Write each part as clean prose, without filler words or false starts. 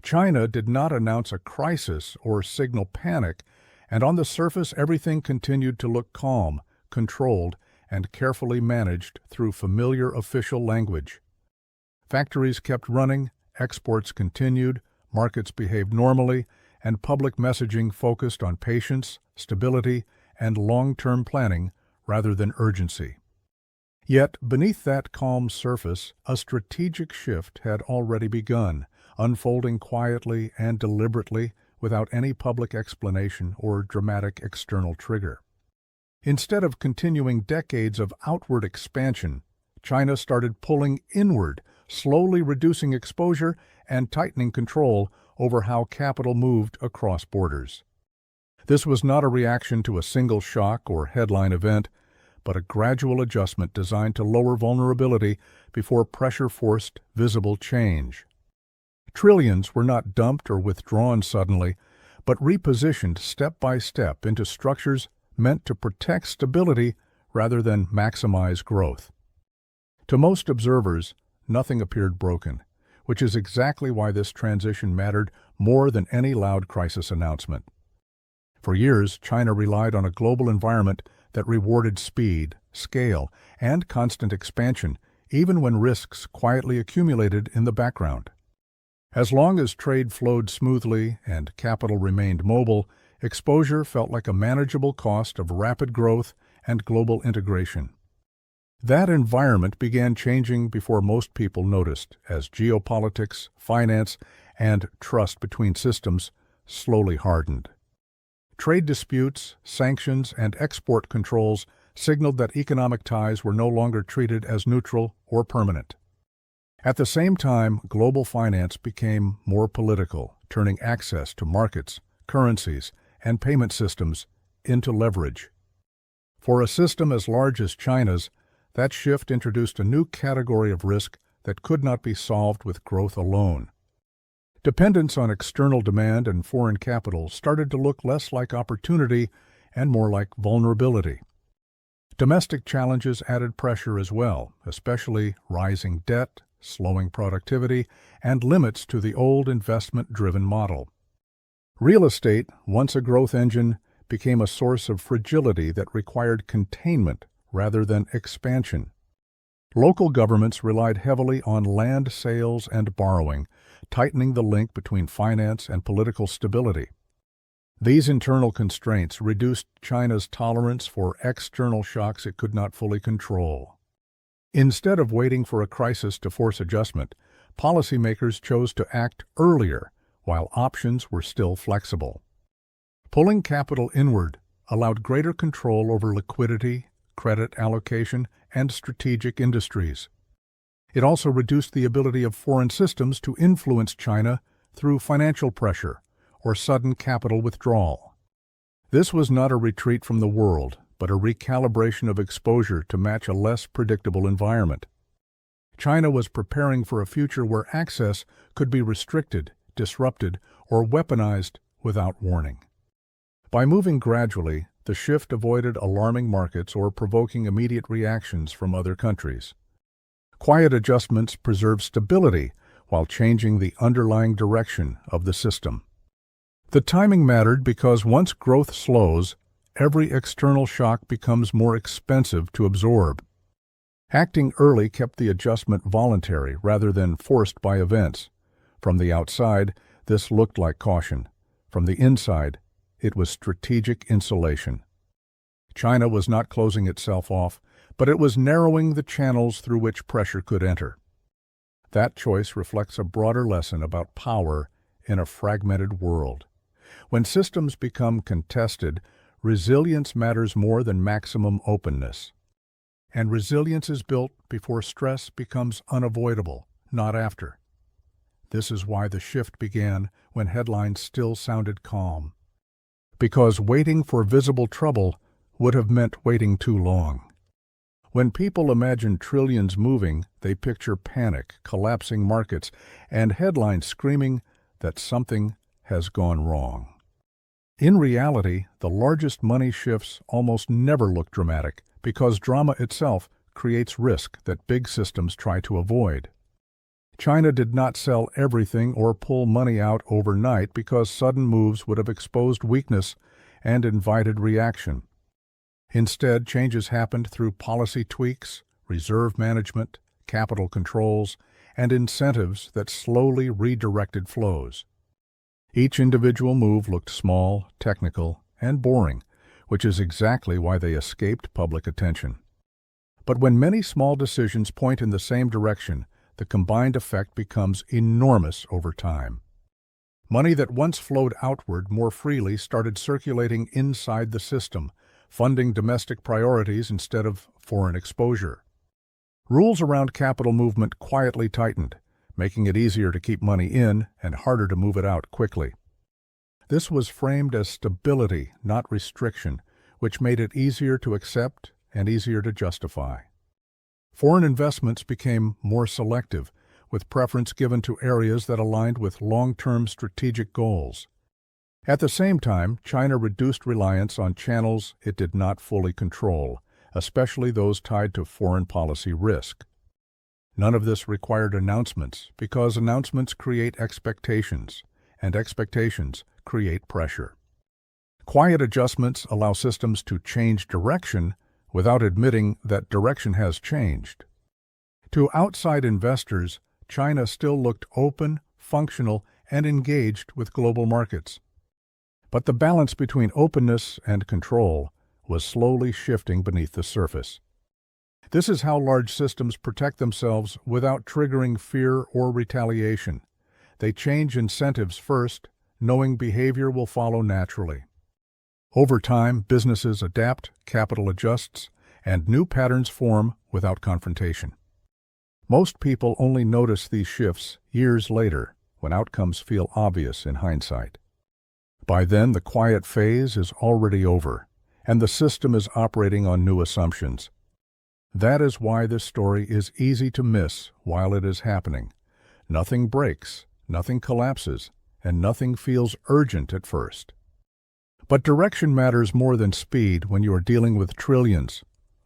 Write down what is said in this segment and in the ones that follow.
China did not announce a crisis or signal panic, and on the surface everything continued to look calm, controlled, and carefully managed through familiar official language. Factories kept running, exports continued, markets behaved normally, and public messaging focused on patience, stability, and long-term planning rather than urgency. Yet, beneath that calm surface, a strategic shift had already begun, unfolding quietly and deliberately without any public explanation or dramatic external trigger. Instead of continuing decades of outward expansion, China started pulling inward, slowly reducing exposure and tightening control over how capital moved across borders. This was not a reaction to a single shock or headline event, but a gradual adjustment designed to lower vulnerability before pressure forced visible change. Trillions were not dumped or withdrawn suddenly, but repositioned step by step into structures meant to protect stability rather than maximize growth. To most observers, nothing appeared broken, which is exactly why this transition mattered more than any loud crisis announcement. For years, China relied on a global environment that rewarded speed, scale, and constant expansion, even when risks quietly accumulated in the background. As long as trade flowed smoothly and capital remained mobile, exposure felt like a manageable cost of rapid growth and global integration. That environment began changing before most people noticed, as geopolitics, finance, and trust between systems slowly hardened. Trade disputes, sanctions, and export controls signaled that economic ties were no longer treated as neutral or permanent. At the same time, global finance became more political, turning access to markets, currencies, and payment systems into leverage. For a system as large as China's, that shift introduced a new category of risk that could not be solved with growth alone. Dependence on external demand and foreign capital started to look less like opportunity and more like vulnerability. Domestic challenges added pressure as well, especially rising debt, slowing productivity, and limits to the old investment-driven model. Real estate, once a growth engine, became a source of fragility that required containment rather than expansion. Local governments relied heavily on land sales and borrowing, tightening the link between finance and political stability. These internal constraints reduced China's tolerance for external shocks it could not fully control. Instead of waiting for a crisis to force adjustment, policymakers chose to act earlier while options were still flexible. Pulling capital inward allowed greater control over liquidity, credit allocation, and strategic industries. It also reduced the ability of foreign systems to influence China through financial pressure or sudden capital withdrawal. This was not a retreat from the world, but a recalibration of exposure to match a less predictable environment. China was preparing for a future where access could be restricted, disrupted, or weaponized without warning. By moving gradually, the shift avoided alarming markets or provoking immediate reactions from other countries. Quiet adjustments preserve stability while changing the underlying direction of the system. The timing mattered because once growth slows, every external shock becomes more expensive to absorb. Acting early kept the adjustment voluntary rather than forced by events. From the outside, this looked like caution. From the inside, it was strategic insulation. China was not closing itself off, but it was narrowing the channels through which pressure could enter. That choice reflects a broader lesson about power in a fragmented world. When systems become contested, resilience matters more than maximum openness. And resilience is built before stress becomes unavoidable, not after. This is why the shift began when headlines still sounded calm. Because waiting for visible trouble would have meant waiting too long. When people imagine trillions moving, they picture panic, collapsing markets, and headlines screaming that something has gone wrong. In reality, the largest money shifts almost never look dramatic because drama itself creates risk that big systems try to avoid. China did not sell everything or pull money out overnight because sudden moves would have exposed weakness and invited reaction. Instead, changes happened through policy tweaks, reserve management, capital controls, and incentives that slowly redirected flows. Each individual move looked small, technical, and boring, which is exactly why they escaped public attention. But when many small decisions point in the same direction, the combined effect becomes enormous over time. Money that once flowed outward more freely started circulating inside the system, funding domestic priorities instead of foreign exposure. Rules around capital movement quietly tightened, making it easier to keep money in and harder to move it out quickly. This was framed as stability, not restriction, which made it easier to accept and easier to justify. Foreign investments became more selective, with preference given to areas that aligned with long-term strategic goals. At the same time, China reduced reliance on channels it did not fully control, especially those tied to foreign policy risk. None of this required announcements, because announcements create expectations, and expectations create pressure. Quiet adjustments allow systems to change direction without admitting that direction has changed. To outside investors, China still looked open, functional, and engaged with global markets. But the balance between openness and control was slowly shifting beneath the surface. This is how large systems protect themselves without triggering fear or retaliation. They change incentives first, knowing behavior will follow naturally. Over time, businesses adapt, capital adjusts, and new patterns form without confrontation. Most people only notice these shifts years later, when outcomes feel obvious in hindsight. By then, the quiet phase is already over, and the system is operating on new assumptions. That is why this story is easy to miss while it is happening. Nothing breaks, nothing collapses, and nothing feels urgent at first. But direction matters more than speed when you are dealing with trillions.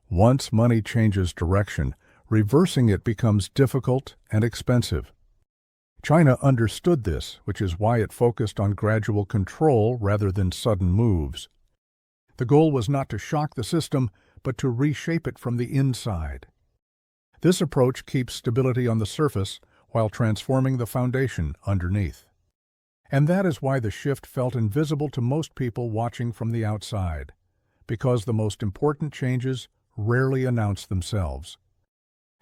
Once money changes direction, reversing it becomes difficult and expensive. China understood this, which is why it focused on gradual control rather than sudden moves. The goal was not to shock the system, but to reshape it from the inside. This approach keeps stability on the surface while transforming the foundation underneath. And that is why the shift felt invisible to most people watching from the outside, because the most important changes rarely announce themselves.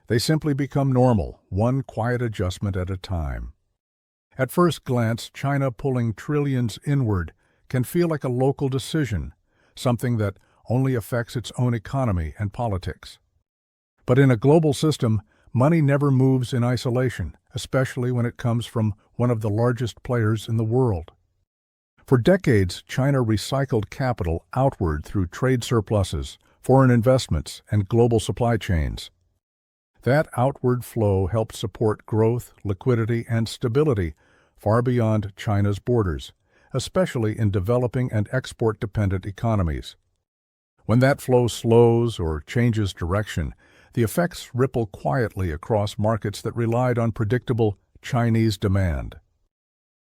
They simply become normal, one quiet adjustment at a time. At first glance, China pulling trillions inward can feel like a local decision, something that only affects its own economy and politics. But in a global system, money never moves in isolation, especially when it comes from one of the largest players in the world. For decades, China recycled capital outward through trade surpluses, foreign investments, and global supply chains. That outward flow helped support growth, liquidity, and stability far beyond China's borders, especially in developing and export-dependent economies. When that flow slows or changes direction, the effects ripple quietly across markets that relied on predictable Chinese demand.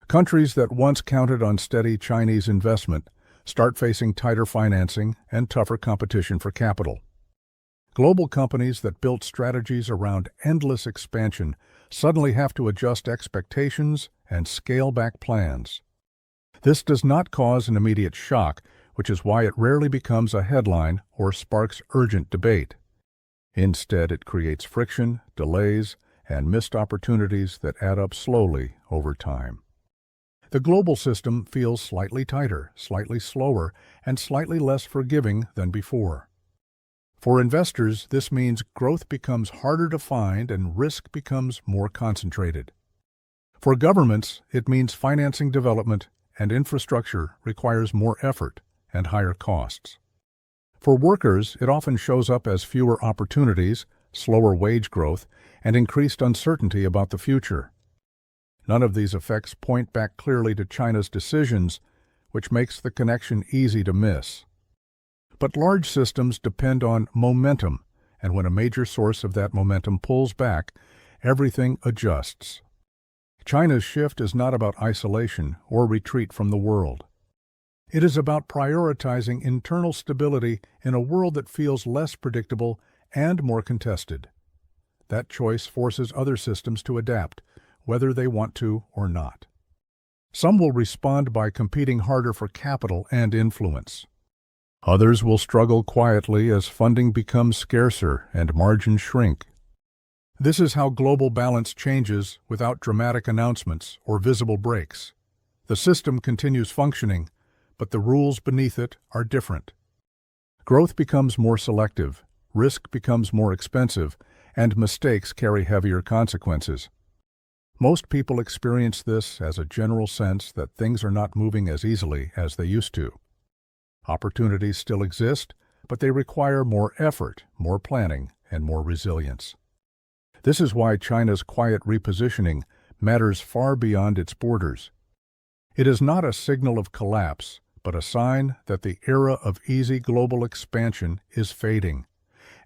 Countries that once counted on steady Chinese investment start facing tighter financing and tougher competition for capital. Global companies that built strategies around endless expansion suddenly have to adjust expectations and scale back plans. This does not cause an immediate shock, which is why it rarely becomes a headline or sparks urgent debate. Instead, it creates friction, delays, and missed opportunities that add up slowly over time. The global system feels slightly tighter, slightly slower, and slightly less forgiving than before. For investors, this means growth becomes harder to find and risk becomes more concentrated. For governments, it means financing development and infrastructure requires more effort and higher costs. For workers, it often shows up as fewer opportunities, slower wage growth, and increased uncertainty about the future. None of these effects point back clearly to China's decisions, which makes the connection easy to miss. But large systems depend on momentum, and when a major source of that momentum pulls back, everything adjusts. China's shift is not about isolation or retreat from the world. It is about prioritizing internal stability in a world that feels less predictable and more contested. That choice forces other systems to adapt, whether they want to or not. Some will respond by competing harder for capital and influence. Others will struggle quietly as funding becomes scarcer and margins shrink. This is how global balance changes without dramatic announcements or visible breaks. The system continues functioning, but the rules beneath it are different. Growth becomes more selective, risk becomes more expensive, and mistakes carry heavier consequences. Most people experience this as a general sense that things are not moving as easily as they used to. Opportunities still exist, but they require more effort, more planning, and more resilience. This is why China's quiet repositioning matters far beyond its borders. It is not a signal of collapse, but a sign that the era of easy global expansion is fading.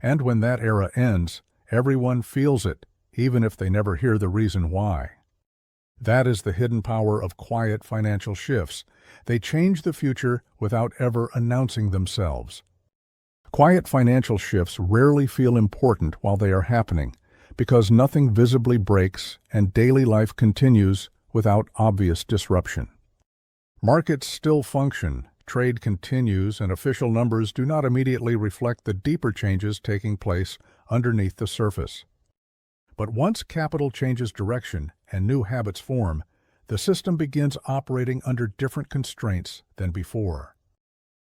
And when that era ends, everyone feels it, even if they never hear the reason why. That is the hidden power of quiet financial shifts. They change the future without ever announcing themselves. Quiet financial shifts rarely feel important while they are happening, because nothing visibly breaks and daily life continues without obvious disruption. Markets still function, trade continues, and official numbers do not immediately reflect the deeper changes taking place underneath the surface. But once capital changes direction and new habits form, the system begins operating under different constraints than before.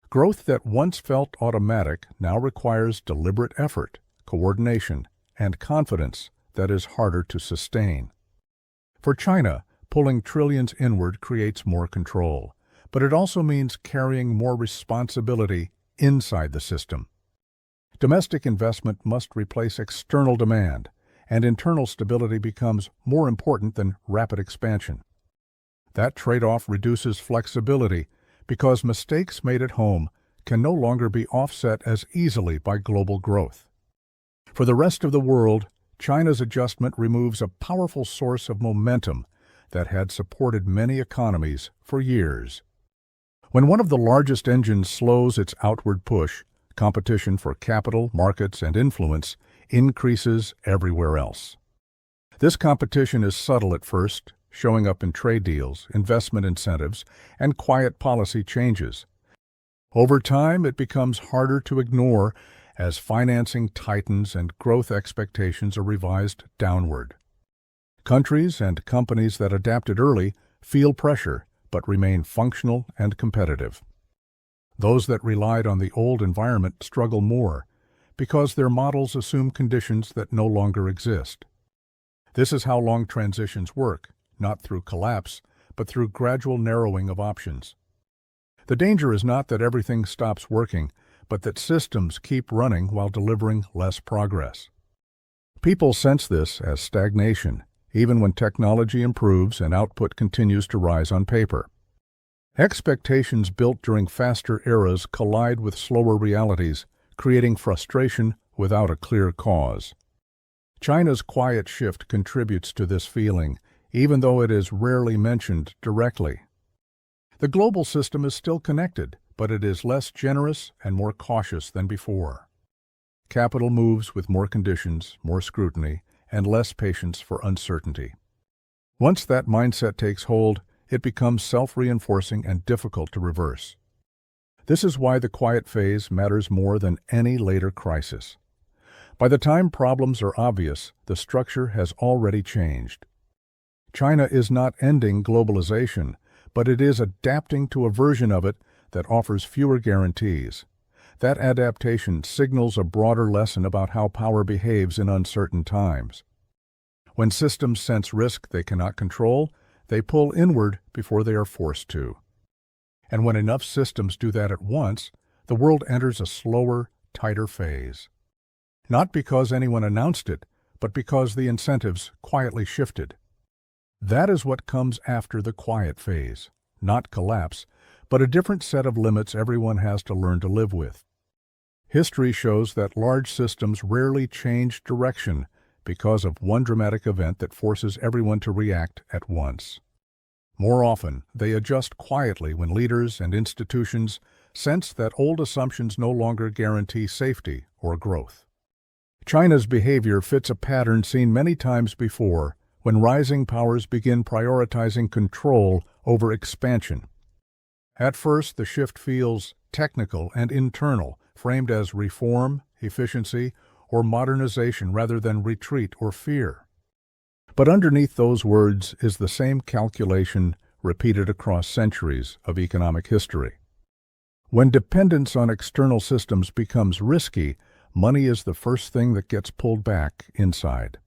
Growth that once felt automatic now requires deliberate effort, coordination, and confidence that is harder to sustain. For China, pulling trillions inward creates more control, but it also means carrying more responsibility inside the system. Domestic investment must replace external demand, and internal stability becomes more important than rapid expansion. That trade-off reduces flexibility because mistakes made at home can no longer be offset as easily by global growth. For the rest of the world, China's adjustment removes a powerful source of momentum that had supported many economies for years. When one of the largest engines slows its outward push, competition for capital, markets, and influence increases everywhere else. This competition is subtle at first, showing up in trade deals, investment incentives, and quiet policy changes. Over time, it becomes harder to ignore as financing tightens and growth expectations are revised downward. Countries and companies that adapted early feel pressure but remain functional and competitive. Those that relied on the old environment struggle more because their models assume conditions that no longer exist. This is how long transitions work, not through collapse, but through gradual narrowing of options. The danger is not that everything stops working, but that systems keep running while delivering less progress. People sense this as stagnation, even when technology improves and output continues to rise on paper. Expectations built during faster eras collide with slower realities, creating frustration without a clear cause. China's quiet shift contributes to this feeling, even though it is rarely mentioned directly. The global system is still connected, but it is less generous and more cautious than before. Capital moves with more conditions, more scrutiny, and less patience for uncertainty. Once that mindset takes hold, it becomes self-reinforcing and difficult to reverse. This is why the quiet phase matters more than any later crisis. By the time problems are obvious, the structure has already changed. China is not ending globalization, but it is adapting to a version of it that offers fewer guarantees. That adaptation signals a broader lesson about how power behaves in uncertain times. When systems sense risk they cannot control, they pull inward before they are forced to. And when enough systems do that at once, the world enters a slower, tighter phase. Not because anyone announced it, but because the incentives quietly shifted. That is what comes after the quiet phase, not collapse, but a different set of limits everyone has to learn to live with. History shows that large systems rarely change direction, because of one dramatic event that forces everyone to react at once. More often, they adjust quietly when leaders and institutions sense that old assumptions no longer guarantee safety or growth. China's behavior fits a pattern seen many times before when rising powers begin prioritizing control over expansion. At first, the shift feels technical and internal, framed as reform, efficiency, or modernization rather than retreat or fear. But underneath those words is the same calculation repeated across centuries of economic history. When dependence on external systems becomes risky, money is the first thing that gets pulled back inside.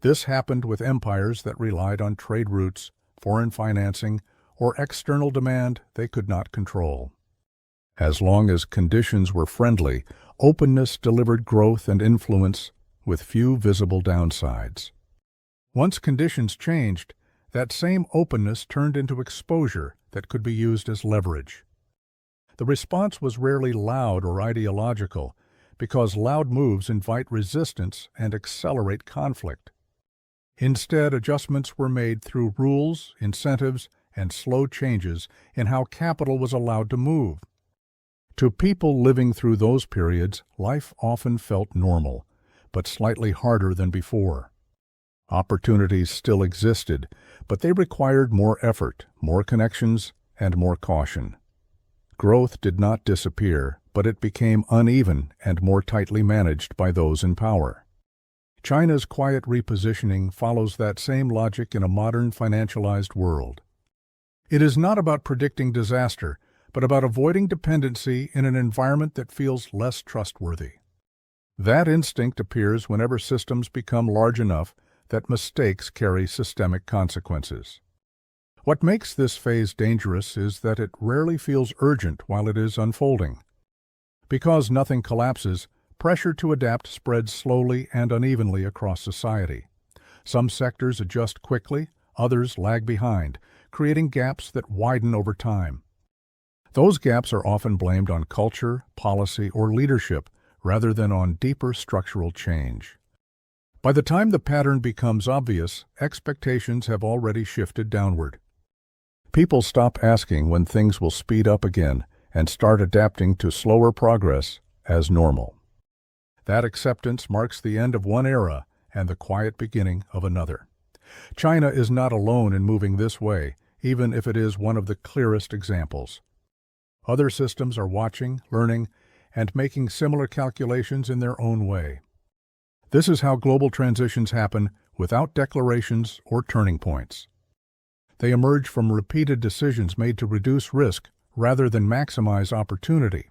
This happened with empires that relied on trade routes, foreign financing, or external demand they could not control. As long as conditions were friendly, openness delivered growth and influence with few visible downsides. Once conditions changed, that same openness turned into exposure that could be used as leverage. The response was rarely loud or ideological, because loud moves invite resistance and accelerate conflict. Instead, adjustments were made through rules, incentives, and slow changes in how capital was allowed to move. To people living through those periods, life often felt normal, but slightly harder than before. Opportunities still existed, but they required more effort, more connections, and more caution. Growth did not disappear, but it became uneven and more tightly managed by those in power. China's quiet repositioning follows that same logic in a modern financialized world. It is not about predicting disaster, but about avoiding dependency in an environment that feels less trustworthy. That instinct appears whenever systems become large enough that mistakes carry systemic consequences. What makes this phase dangerous is that it rarely feels urgent while it is unfolding. Because nothing collapses, pressure to adapt spreads slowly and unevenly across society. Some sectors adjust quickly, others lag behind, creating gaps that widen over time. Those gaps are often blamed on culture, policy, or leadership rather than on deeper structural change. By the time the pattern becomes obvious, expectations have already shifted downward. People stop asking when things will speed up again and start adapting to slower progress as normal. That acceptance marks the end of one era and the quiet beginning of another. China is not alone in moving this way, even if it is one of the clearest examples. Other systems are watching, learning, and making similar calculations in their own way. This is how global transitions happen without declarations or turning points. They emerge from repeated decisions made to reduce risk rather than maximize opportunity.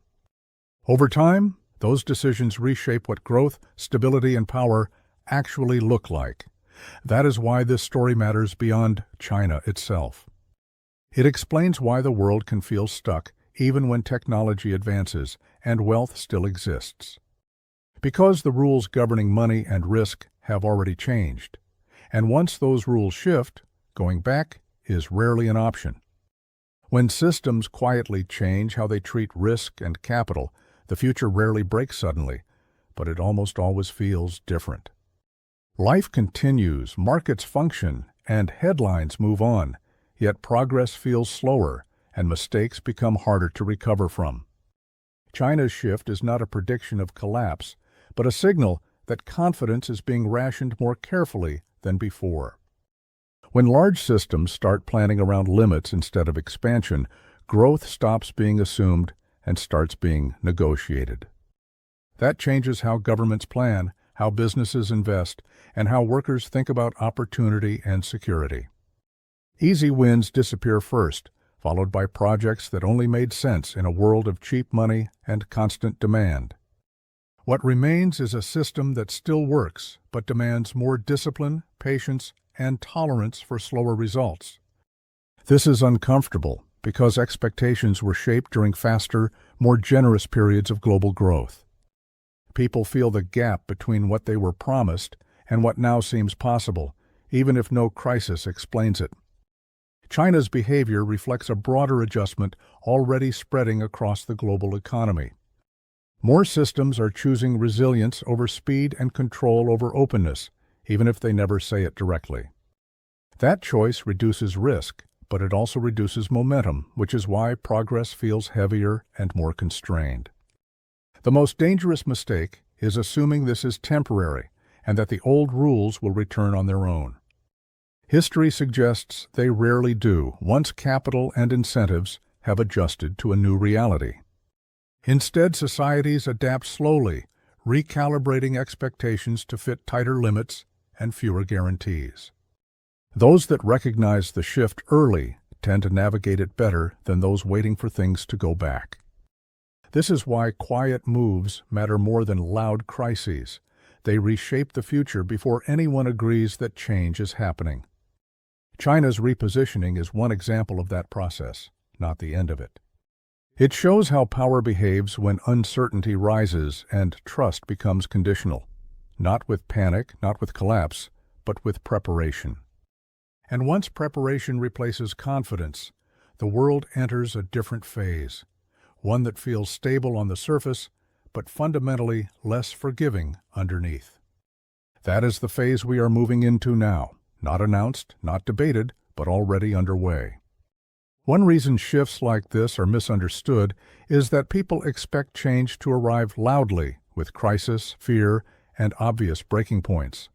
Over time, those decisions reshape what growth, stability, and power actually look like. That is why this story matters beyond China itself. It explains why the world can feel stuck even when technology advances and wealth still exists. Because the rules governing money and risk have already changed. And once those rules shift, going back is rarely an option. When systems quietly change how they treat risk and capital, the future rarely breaks suddenly, but it almost always feels different. Life continues, markets function, and headlines move on, yet progress feels slower and mistakes become harder to recover from. China's shift is not a prediction of collapse, but a signal that confidence is being rationed more carefully than before. When large systems start planning around limits instead of expansion, growth stops being assumed and starts being negotiated. That changes how governments plan, how businesses invest, and how workers think about opportunity and security. Easy wins disappear first, followed by projects that only made sense in a world of cheap money and constant demand. What remains is a system that still works, but demands more discipline, patience, and tolerance for slower results. This is uncomfortable because expectations were shaped during faster, more generous periods of global growth. People feel the gap between what they were promised and what now seems possible, even if no crisis explains it. China's behavior reflects a broader adjustment already spreading across the global economy. More systems are choosing resilience over speed and control over openness, even if they never say it directly. That choice reduces risk, but it also reduces momentum, which is why progress feels heavier and more constrained. The most dangerous mistake is assuming this is temporary and that the old rules will return on their own. History suggests they rarely do once capital and incentives have adjusted to a new reality. Instead, societies adapt slowly, recalibrating expectations to fit tighter limits and fewer guarantees. Those that recognize the shift early tend to navigate it better than those waiting for things to go back. This is why quiet moves matter more than loud crises. They reshape the future before anyone agrees that change is happening. China's repositioning is one example of that process, not the end of it. It shows how power behaves when uncertainty rises and trust becomes conditional, not with panic, not with collapse, but with preparation. And once preparation replaces confidence, the world enters a different phase, one that feels stable on the surface, but fundamentally less forgiving underneath. That is the phase we are moving into now, not announced, not debated, but already underway. One reason shifts like this are misunderstood is that people expect change to arrive loudly, with crisis, fear, and obvious breaking points.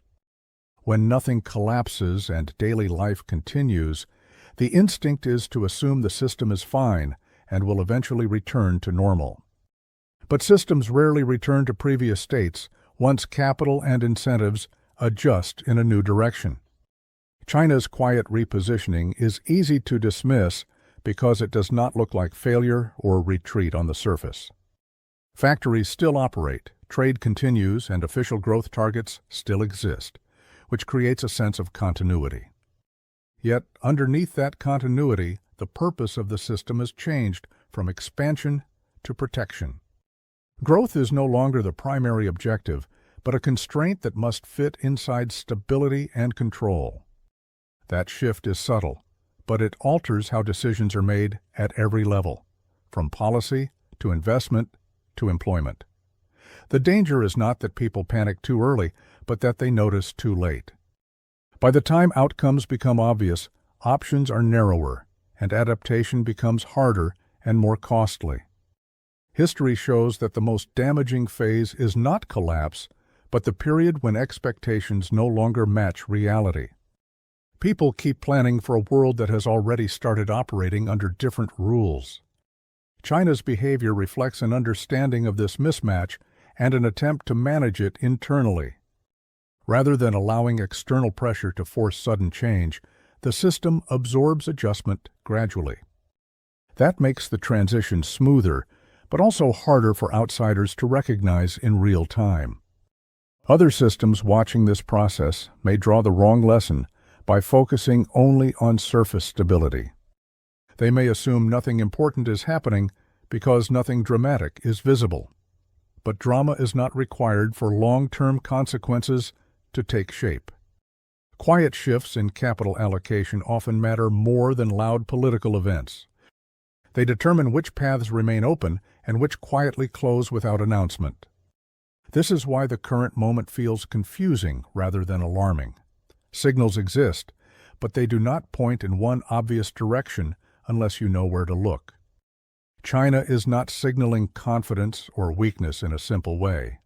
When nothing collapses and daily life continues, the instinct is to assume the system is fine and will eventually return to normal. But systems rarely return to previous states once capital and incentives adjust in a new direction. China's quiet repositioning is easy to dismiss because it does not look like failure or retreat on the surface. Factories still operate, trade continues, and official growth targets still exist, which creates a sense of continuity. Yet, underneath that continuity, the purpose of the system has changed from expansion to protection. Growth is no longer the primary objective, but a constraint that must fit inside stability and control. That shift is subtle, but it alters how decisions are made at every level, from policy to investment to employment. The danger is not that people panic too early, but that they notice too late. By the time outcomes become obvious, options are narrower, and adaptation becomes harder and more costly. History shows that the most damaging phase is not collapse, but the period when expectations no longer match reality. People keep planning for a world that has already started operating under different rules. China's behavior reflects an understanding of this mismatch and an attempt to manage it internally. Rather than allowing external pressure to force sudden change, the system absorbs adjustment gradually. That makes the transition smoother, but also harder for outsiders to recognize in real time. Other systems watching this process may draw the wrong lesson by focusing only on surface stability. They may assume nothing important is happening because nothing dramatic is visible. But drama is not required for long-term consequences to take shape. Quiet shifts in capital allocation often matter more than loud political events. They determine which paths remain open and which quietly close without announcement. This is why the current moment feels confusing rather than alarming. Signals exist, but they do not point in one obvious direction unless you know where to look. China is not signaling confidence or weakness in a simple way.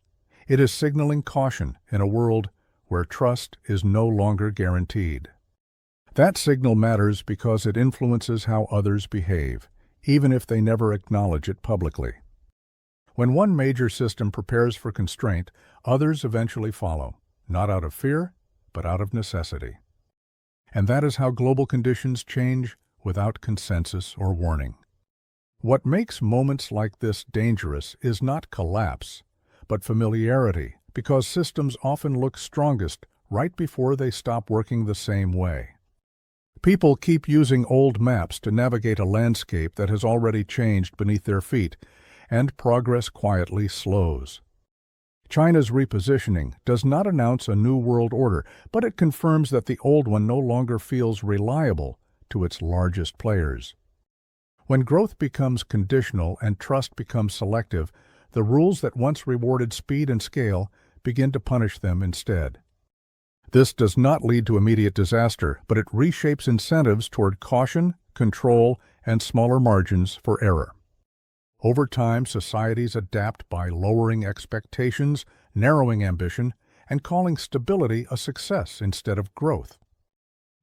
It is signaling caution in a world where trust is no longer guaranteed. That signal matters because it influences how others behave, even if they never acknowledge it publicly. When one major system prepares for constraint, others eventually follow, not out of fear, but out of necessity. And that is how global conditions change without consensus or warning. What makes moments like this dangerous is not collapse, but familiarity, because systems often look strongest right before they stop working the same way. People keep using old maps to navigate a landscape that has already changed beneath their feet, and progress quietly slows. China's repositioning does not announce a new world order, but it confirms that the old one no longer feels reliable to its largest players. When growth becomes conditional and trust becomes selective, The rules that once rewarded speed and scale begin to punish them instead. This does not lead to immediate disaster, but it reshapes incentives toward caution, control, and smaller margins for error. Over time, societies adapt by lowering expectations, narrowing ambition, and calling stability a success instead of growth.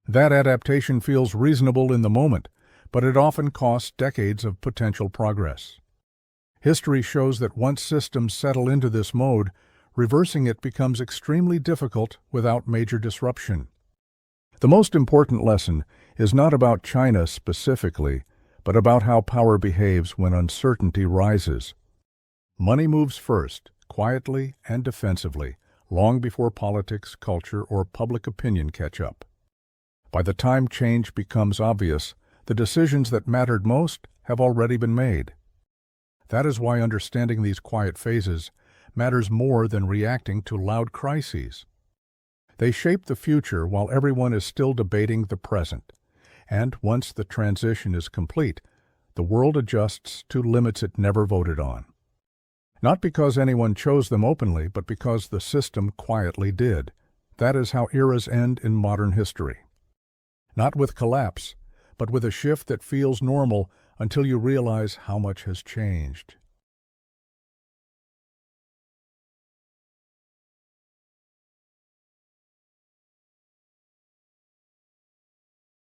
That adaptation feels reasonable in the moment, but it often costs decades of potential progress. History shows that once systems settle into this mode, reversing it becomes extremely difficult without major disruption. The most important lesson is not about China specifically, but about how power behaves when uncertainty rises. Money moves first, quietly and defensively, long before politics, culture, or public opinion catch up. By the time change becomes obvious, the decisions that mattered most have already been made. That is why understanding these quiet phases matters more than reacting to loud crises. They shape the future while everyone is still debating the present, and once the transition is complete, the world adjusts to limits it never voted on. Not because anyone chose them openly, but because the system quietly did. That is how eras end in modern history. Not with collapse, but with a shift that feels normal until you realize how much has changed.